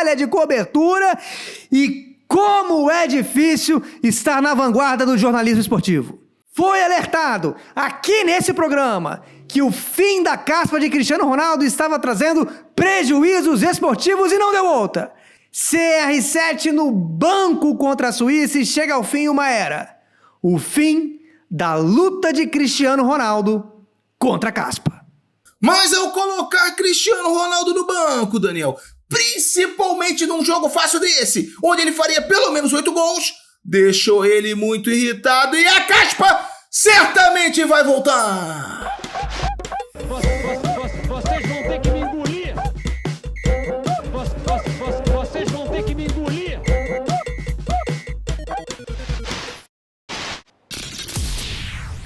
falha de cobertura e como é difícil estar na vanguarda do jornalismo esportivo. Foi alertado aqui nesse programa que o fim da caspa de Cristiano Ronaldo estava trazendo prejuízos esportivos e não deu outra. CR7 no banco contra a Suíça e chega ao fim uma era. O fim da luta de Cristiano Ronaldo contra a caspa. Mas ao colocar Cristiano Ronaldo no banco, Daniel, principalmente num jogo fácil desse, onde ele faria pelo menos 8 gols, deixou ele muito irritado e a caspa certamente vai voltar. Vocês vão ter que me engolir. Vocês vão ter que me engolir.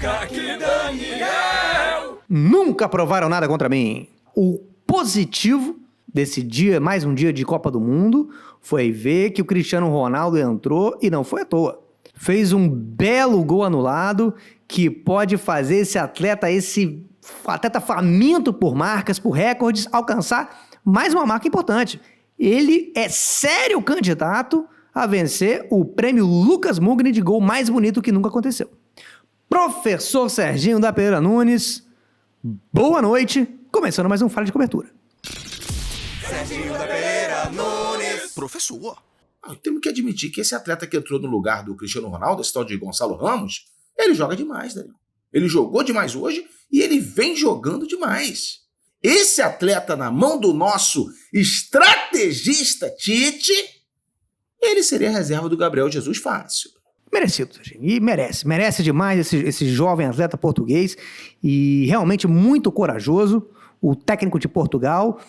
Craque Daniel! Nunca provaram nada contra mim. O positivo desse dia, mais um dia de Copa do Mundo, foi ver que o Cristiano Ronaldo entrou e não foi à toa. Fez um belo gol anulado que pode fazer esse atleta faminto por marcas, por recordes, alcançar mais uma marca importante. Ele é sério candidato a vencer o prêmio Lucas Mugni de gol mais bonito que nunca aconteceu. Professor Serginho da Pereira Nunes, boa noite, começando mais um Fala de Cobertura. Serginho da Pereira Nunes. Professor, temos que admitir que esse atleta que entrou no lugar do Cristiano Ronaldo, esse tal de Gonçalo Ramos, ele joga demais, Daniel. Ele jogou demais hoje e ele vem jogando demais. Esse atleta na mão do nosso estrategista Tite, ele seria a reserva do Gabriel Jesus fácil. Merecido, Serginho, e merece demais esse jovem atleta português e realmente muito corajoso, o técnico de Portugal,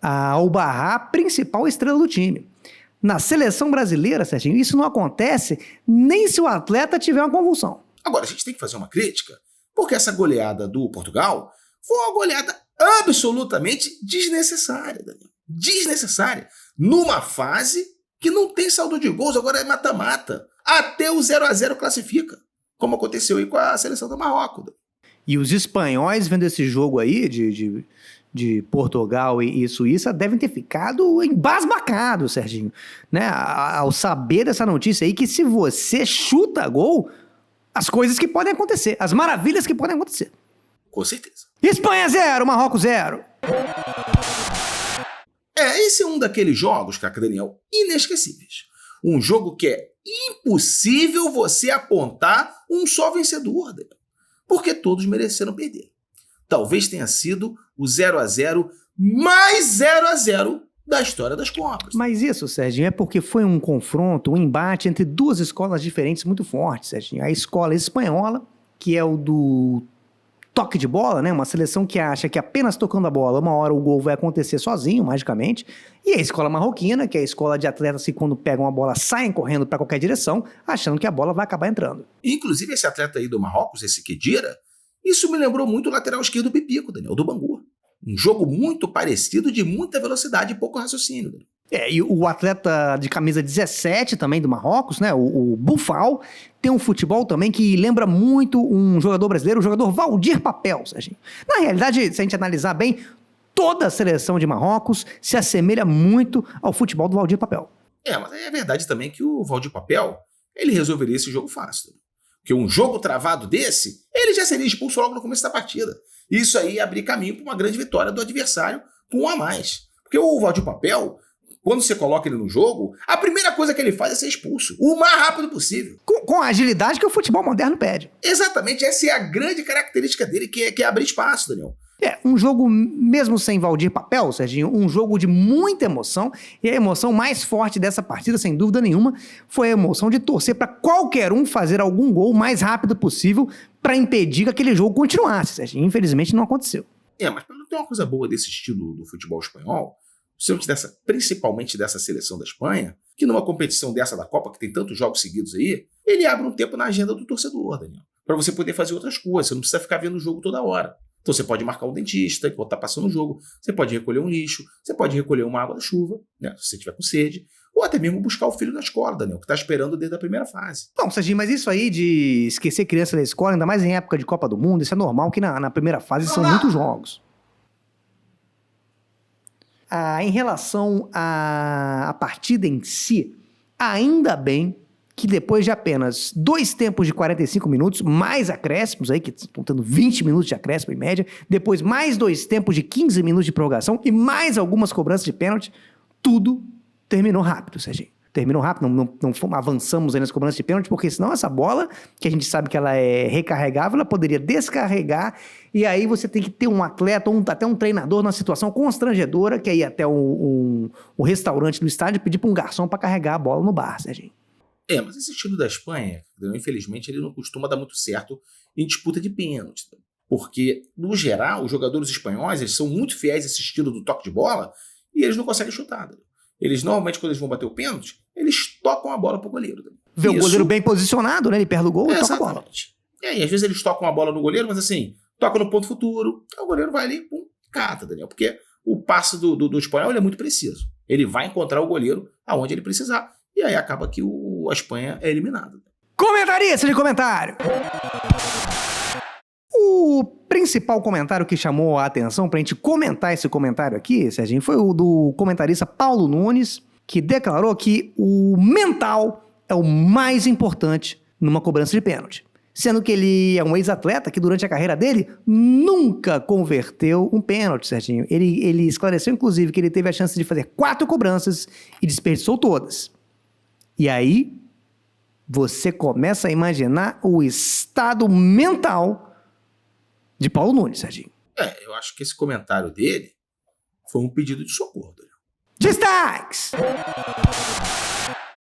ao barrar a principal estrela do time. Na seleção brasileira, Serginho, isso não acontece nem se o atleta tiver uma convulsão. Agora, a gente tem que fazer uma crítica, porque essa goleada do Portugal foi uma goleada absolutamente desnecessária, Daniel. Desnecessária. Numa fase que não tem saldo de gols, agora é mata-mata. Até o 0-0 classifica, como aconteceu aí com a seleção do Marrocos. E os espanhóis, vendo esse jogo aí de Portugal e Suíça, devem ter ficado embasbacados, Serginho, né? Ao saber dessa notícia aí, que se você chuta gol, as coisas que podem acontecer, as maravilhas que podem acontecer. Com certeza. Espanha 0, Marrocos 0. Esse é um daqueles jogos, craque Daniel, inesquecíveis. Um jogo que é impossível você apontar um só vencedor, Daniel, porque todos mereceram perder. Talvez tenha sido o 0-0 mais 0-0 da história das Copas. Mas isso, Serginho, é porque foi um confronto, um embate entre duas escolas diferentes muito fortes, Serginho. A escola espanhola, que é o do toque de bola, né? Uma seleção que acha que apenas tocando a bola, uma hora o gol vai acontecer sozinho, magicamente. E a escola marroquina, que é a escola de atletas que quando pegam a bola saem correndo para qualquer direção, achando que a bola vai acabar entrando. Inclusive esse atleta aí do Marrocos, esse Khedira, isso me lembrou muito o lateral esquerdo do Pipico, Daniel, do Bangu. Um jogo muito parecido, de muita velocidade e pouco raciocínio, Daniel. E o atleta de camisa 17 também do Marrocos, né, o Boufal, tem um futebol também que lembra muito um jogador brasileiro, o jogador Valdir Papel, Serginho. Na realidade, se a gente analisar bem, toda a seleção de Marrocos se assemelha muito ao futebol do Valdir Papel. Mas é verdade também que o Valdir Papel, ele resolveria esse jogo fácil. Porque um jogo travado desse, ele já seria expulso logo no começo da partida. Isso aí ia abrir caminho para uma grande vitória do adversário com um a mais. Porque o Valdir Papel, quando você coloca ele no jogo, a primeira coisa que ele faz é ser expulso, o mais rápido possível. Com a agilidade que o futebol moderno pede. Exatamente, essa é a grande característica dele, que é abrir espaço, Daniel. Um jogo, mesmo sem Valdir Papel, Serginho, um jogo de muita emoção, e a emoção mais forte dessa partida, sem dúvida nenhuma, foi a emoção de torcer para qualquer um fazer algum gol o mais rápido possível para impedir que aquele jogo continuasse, Serginho. Infelizmente não aconteceu. Mas tem uma coisa boa desse estilo do futebol espanhol, principalmente dessa seleção da Espanha, que numa competição dessa da Copa, que tem tantos jogos seguidos aí, ele abre um tempo na agenda do torcedor, Daniel, para você poder fazer outras coisas, você não precisa ficar vendo o jogo toda hora. Então você pode marcar um dentista enquanto está passando o jogo, você pode recolher um lixo, você pode recolher uma água da chuva, né, se você estiver com sede, ou até mesmo buscar o filho na escola, Daniel, que está esperando desde a primeira fase. Não, Serginho, mas isso aí de esquecer criança da escola, ainda mais em época de Copa do Mundo, isso é normal que na primeira fase são muitos jogos. Em relação à partida em si, ainda bem que depois de apenas 2 tempos de 45 minutos, mais acréscimos aí, que estão tendo 20 minutos de acréscimo em média, depois mais 2 tempos de 15 minutos de prorrogação e mais algumas cobranças de pênalti, tudo terminou rápido, Serginho. Terminou rápido, não avançamos aí nas cobranças de pênalti, porque senão essa bola, que a gente sabe que ela é recarregável, ela poderia descarregar, e aí você tem que ter um atleta, até um treinador numa situação constrangedora, que é ir até o restaurante do estádio e pedir para um garçom para carregar a bola no bar, Serginho. Mas esse estilo da Espanha, infelizmente, ele não costuma dar muito certo em disputa de pênalti. Porque, no geral, os jogadores espanhóis, eles são muito fiéis a esse estilo do toque de bola e eles não conseguem chutar. Eles, normalmente, quando eles vão bater o pênalti, eles tocam a bola pro goleiro. Vê o goleiro bem posicionado, né? Ele perde o gol e toca a bola. E às vezes eles tocam a bola no goleiro, mas assim, toca no ponto futuro, o goleiro vai ali, pum, cata, Daniel. Porque o passe do espanhol ele é muito preciso. Ele vai encontrar o goleiro aonde ele precisar. E aí acaba que a Espanha é eliminada. Comentarista de comentário! O principal comentário que chamou a atenção pra gente comentar esse comentário aqui, Serginho, foi o do comentarista Paulo Nunes, que declarou que o mental é o mais importante numa cobrança de pênalti. Sendo que ele é um ex-atleta que durante a carreira dele nunca converteu um pênalti, Serginho. Ele esclareceu, inclusive, que ele teve a chance de fazer 4 cobranças e desperdiçou todas. E aí, você começa a imaginar o estado mental de Paulo Nunes, Serginho. Eu acho que esse comentário dele foi um pedido de socorro. Destaques!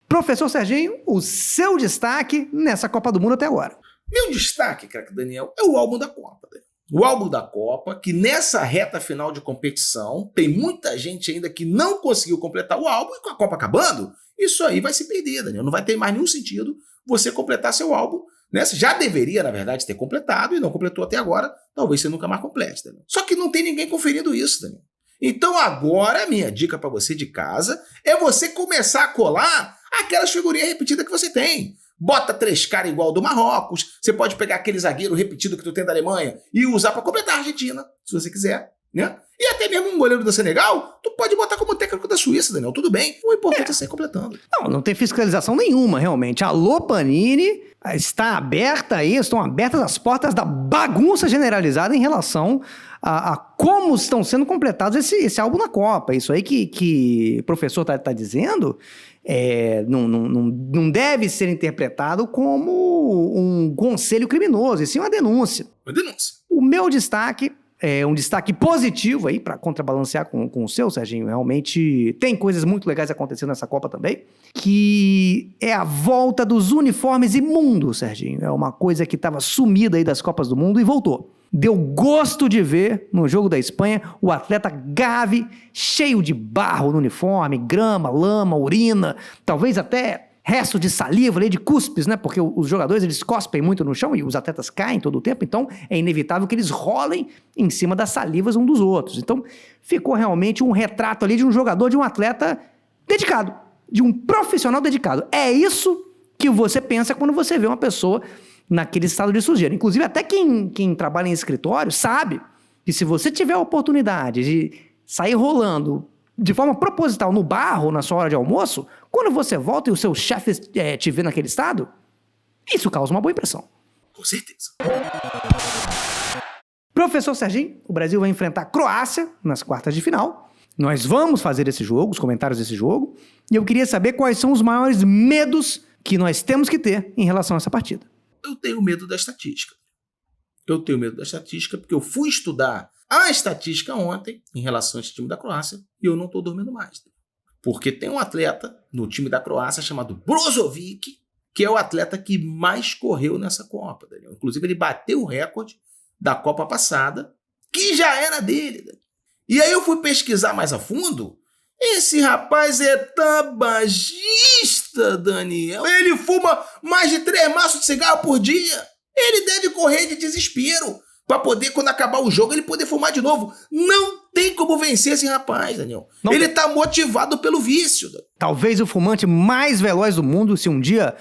Professor Serginho, o seu destaque nessa Copa do Mundo até agora. Meu destaque, craque Daniel, é o álbum da Copa. O álbum da Copa, que nessa reta final de competição, tem muita gente ainda que não conseguiu completar o álbum, e com a Copa acabando, isso aí vai se perder, Daniel. Não vai ter mais nenhum sentido você completar seu álbum, né? Você já deveria, na verdade, ter completado e não completou até agora, talvez você nunca mais complete, Daniel. Só que não tem ninguém conferindo isso, Daniel. Então agora, a minha dica para você de casa é você começar a colar aquelas figurinhas repetidas que você tem. Bota 3 caras igual do Marrocos, você pode pegar aquele zagueiro repetido que tu tem da Alemanha e usar para completar a Argentina, se você quiser, né? E até mesmo um goleiro da Senegal, tu pode botar como técnico da Suíça, Daniel, tudo bem. O importante é sair completando. Não tem fiscalização nenhuma, realmente. Alô, Panini, está aberta aí, estão abertas as portas da bagunça generalizada em relação a como estão sendo completados esse álbum na Copa. Isso aí que o professor tá dizendo não deve ser interpretado como um conselho criminoso, e sim uma denúncia. Uma denúncia. O meu destaque é um destaque positivo aí para contrabalancear com o seu, Serginho. Realmente tem coisas muito legais acontecendo nessa Copa também, que é a volta dos uniformes imundos, Serginho. É uma coisa que estava sumida aí das Copas do Mundo e voltou. Deu gosto de ver no jogo da Espanha o atleta Gavi cheio de barro no uniforme, grama, lama, urina, talvez até resto de saliva, de cuspes, né? Porque os jogadores, eles cospem muito no chão e os atletas caem todo o tempo, então é inevitável que eles rolem em cima das salivas um dos outros. Então ficou realmente um retrato ali de um jogador, de um atleta dedicado, de um profissional dedicado. É isso que você pensa quando você vê uma pessoa naquele estado de sujeira. Inclusive, até quem trabalha em escritório sabe que se você tiver a oportunidade de sair rolando de forma proposital no barro na sua hora de almoço, quando você volta e o seu chefe te vê naquele estado, isso causa uma boa impressão. Com certeza. Professor Serginho, o Brasil vai enfrentar a Croácia nas quartas de final. Nós vamos fazer esse jogo, os comentários desse jogo, e eu queria saber quais são os maiores medos que nós temos que ter em relação a essa partida. Eu tenho medo da estatística. Porque eu fui estudar a estatística ontem em relação a esse time da Croácia e eu não estou dormindo mais. Porque tem um atleta no time da Croácia chamado Brozovic, que é o atleta que mais correu nessa Copa, Daniel. Inclusive, ele bateu o recorde da Copa passada, que já era dele, Daniel. E aí eu fui pesquisar mais a fundo. Esse rapaz é tabagista, Daniel. Ele fuma mais de 3 maços de cigarro por dia. Ele deve correr de desespero para poder, quando acabar o jogo, ele poder fumar de novo. Não tem como vencer esse rapaz, Daniel. Ele tá motivado pelo vício. Talvez o fumante mais veloz do mundo, se um dia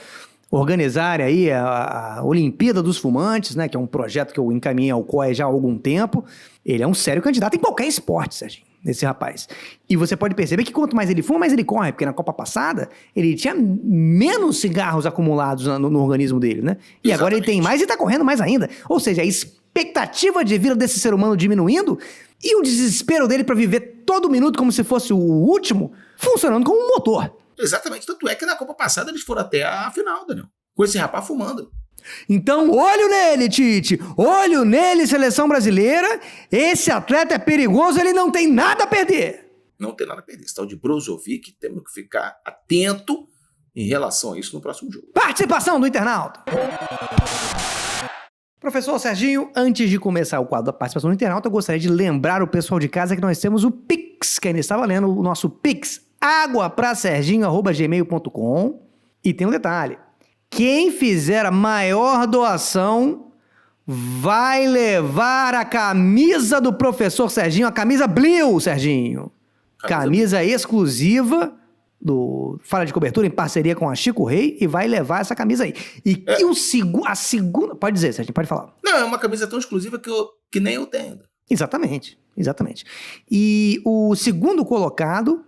organizarem aí a Olimpíada dos Fumantes, né, que é um projeto que eu encaminhei ao COE já há algum tempo. Ele é um sério candidato em qualquer esporte, Serginho, esse rapaz. E você pode perceber que quanto mais ele fuma, mais ele corre, porque na Copa passada ele tinha menos cigarros acumulados no organismo dele, né? E agora ele tem mais e tá correndo mais ainda. Ou seja, a expectativa de vida desse ser humano diminuindo e o desespero dele pra viver todo minuto como se fosse o último, funcionando como um motor. Exatamente, tanto é que na Copa passada eles foram até a final, Daniel, com esse rapaz fumando. Então, olho nele, Tite, olho nele, seleção brasileira, esse atleta é perigoso, ele não tem nada a perder. Não tem nada a perder, esse tal de Brozovic, temos que ficar atento em relação a isso no próximo jogo. Participação do internauta. Professor Serginho, antes de começar o quadro da participação do internauta, eu gostaria de lembrar o pessoal de casa que nós temos o Pix, que ainda está valendo, o nosso Pix, aguapraserginho@gmail.com. E tem um detalhe, quem fizer a maior doação vai levar a camisa do professor Serginho, a camisa Blue, Serginho. Camisa exclusiva do Fala de Cobertura em parceria com a Chico Rei e vai levar essa camisa aí. E a segunda... Pode dizer, Serginho, pode falar. Não, é uma camisa tão exclusiva que nem eu tenho. Exatamente. E o segundo colocado,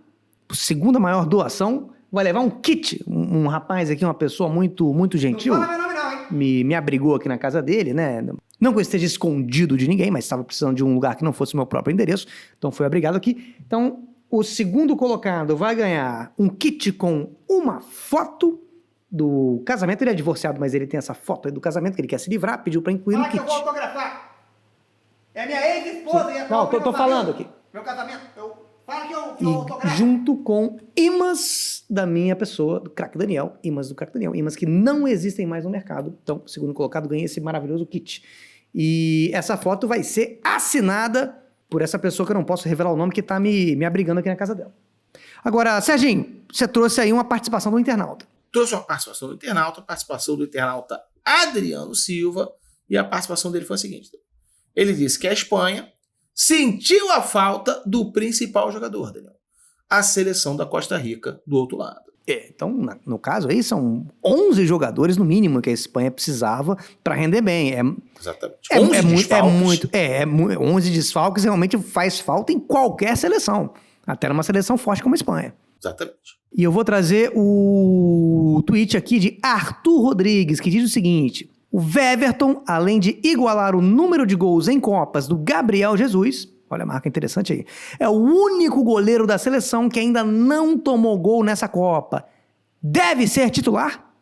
a segunda maior doação, vai levar um kit. Um rapaz aqui, uma pessoa muito, muito gentil. Não fala meu nome não, hein? Me abrigou aqui na casa dele, né? Não que eu esteja escondido de ninguém, mas estava precisando de um lugar que não fosse o meu próprio endereço. Então foi abrigado aqui. Então, o segundo colocado vai ganhar um kit com uma foto do casamento. Ele é divorciado, mas ele tem essa foto aí do casamento que ele quer se livrar, pediu para incluir no kit. Fala que eu vou autografar. É minha ex-esposa e a Não, tô falando aqui. Meu casamento. Fala que eu E autografo. junto com imãs da minha pessoa, do Craque Daniel, imãs do Craque Daniel, imãs que não existem mais no mercado. Então, o segundo colocado ganha esse maravilhoso kit. E essa foto vai ser assinada por essa pessoa que eu não posso revelar o nome, que tá me abrigando aqui na casa dela. Agora, Serginho, você trouxe aí uma participação do internauta. Trouxe uma participação do internauta, a participação do internauta Adriano Silva, e a participação dele foi a seguinte. Ele disse que a Espanha sentiu a falta do principal jogador, Daniel. A seleção da Costa Rica do outro lado. Então, no caso aí, são 11 jogadores no mínimo que a Espanha precisava para render bem. Exatamente. 11 desfalques realmente faz falta em qualquer seleção. Até numa seleção forte como a Espanha. Exatamente. E eu vou trazer o tweet aqui de Arthur Rodrigues, que diz o seguinte: o Weverton, além de igualar o número de gols em Copas do Gabriel Jesus, olha a marca interessante aí, é o único goleiro da seleção que ainda não tomou gol nessa Copa. Deve ser titular?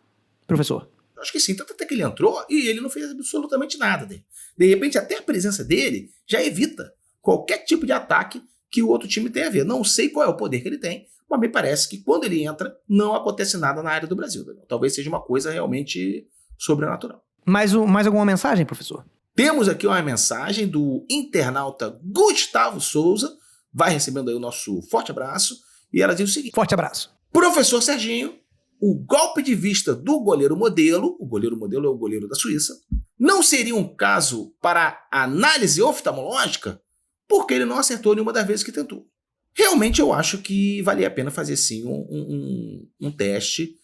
Professor? Acho que sim, tanto até que ele entrou e ele não fez absolutamente nada dele. De repente, até a presença dele já evita qualquer tipo de ataque que o outro time tem a ver. Não sei qual é o poder que ele tem, mas me parece que quando ele entra, não acontece nada na área do Brasil. Talvez seja uma coisa realmente sobrenatural. Mais alguma mensagem, professor? Temos aqui uma mensagem do internauta Gustavo Souza, vai recebendo aí o nosso forte abraço, e ela diz o seguinte: Forte abraço. Professor Serginho, o golpe de vista do goleiro modelo, o goleiro modelo é o goleiro da Suíça, não seria um caso para análise oftalmológica? Porque ele não acertou nenhuma das vezes que tentou. Realmente eu acho que valia a pena fazer sim um teste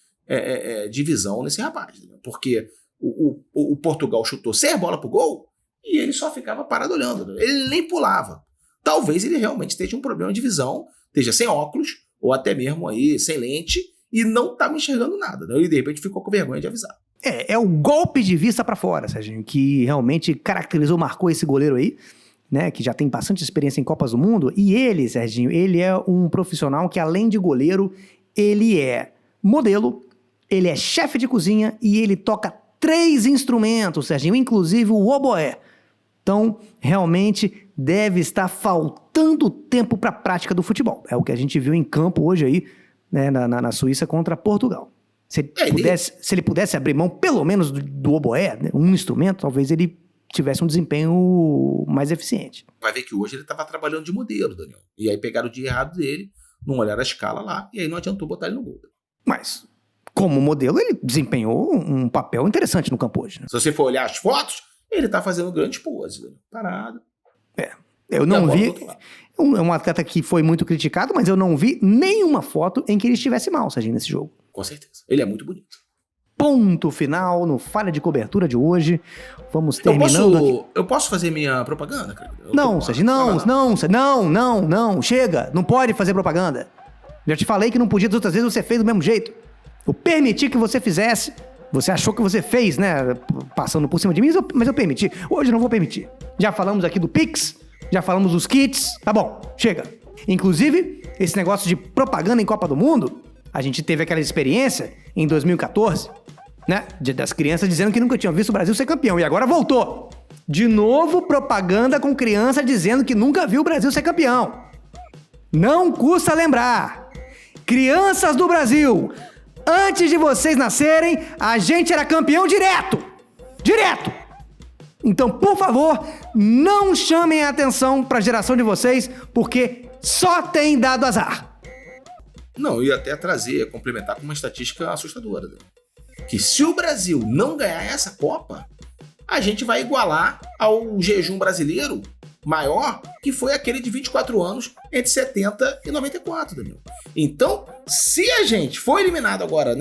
de visão nesse rapaz, né? Porque o Portugal chutou 6 bolas pro gol e ele só ficava parado olhando, né? Ele nem pulava. Talvez ele realmente esteja um problema de visão, esteja sem óculos ou até mesmo aí sem lente e não estava enxergando nada, né? E de repente ficou com vergonha de avisar. É o golpe de vista pra fora, Serginho, que realmente caracterizou, marcou esse goleiro aí, né, que já tem bastante experiência em Copas do Mundo. E ele, Serginho, ele é um profissional que, além de goleiro, ele é modelo, ele é chefe de cozinha e ele toca 3 instrumentos, Serginho, inclusive o oboé. Então, realmente, deve estar faltando tempo para a prática do futebol. É o que a gente viu em campo hoje aí, né, na Suíça contra Portugal. Se ele pudesse abrir mão, pelo menos, do oboé, né, um instrumento, talvez ele tivesse um desempenho mais eficiente. Vai ver que hoje ele estava trabalhando de modelo, Daniel. E aí pegaram o dia errado dele, não olharam a escala lá, e aí não adiantou botar ele no gol. Mas, como modelo, ele desempenhou um papel interessante no campo hoje, né? Se você for olhar as fotos, ele tá fazendo grandes poses, Daniel. Parado. Eu não vi... É um atleta que foi muito criticado, mas eu não vi nenhuma foto em que ele estivesse mal, Serginho, nesse jogo. Com certeza. Ele é muito bonito. ponto final no Falha de Cobertura de hoje. Vamos terminando aqui. Eu posso fazer minha propaganda, cara? Não, Sérgio, não, chega, não pode fazer propaganda. Já te falei que não podia, das outras vezes você fez do mesmo jeito. Eu permiti que você fizesse, você achou que você fez, né, passando por cima de mim, mas eu permiti. Hoje eu não vou permitir. Já falamos aqui do Pix, já falamos dos kits, tá bom, chega. Inclusive, esse negócio de propaganda em Copa do Mundo, a gente teve aquela experiência em 2014, né, das crianças dizendo que nunca tinham visto o Brasil ser campeão, e agora voltou. De novo, propaganda com criança dizendo que nunca viu o Brasil ser campeão. Não custa lembrar. Crianças do Brasil, antes de vocês nascerem, a gente era campeão direto. Direto. Então, por favor, não chamem a atenção para a geração de vocês, porque só tem dado azar. Não, eu ia até complementar com uma estatística assustadora. Né? Que se o Brasil não ganhar essa Copa, a gente vai igualar ao jejum brasileiro maior, que foi aquele de 24 anos entre 70 e 94, Daniel. Então, se a gente for eliminado agora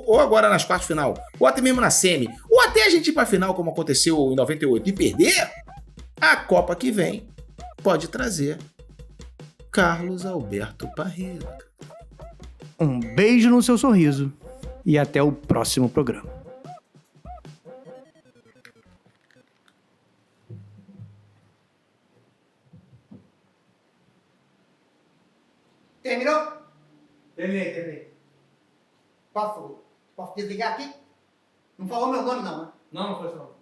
ou agora nas quartas de final, ou até mesmo na semi, ou até a gente ir pra final, como aconteceu em 98, e perder, a Copa que vem pode trazer Carlos Alberto Parreira. Um beijo no seu sorriso e até o próximo programa. Terminou? Terminei. Posso desligar aqui? Não falou meu nome, não, né? Não foi só.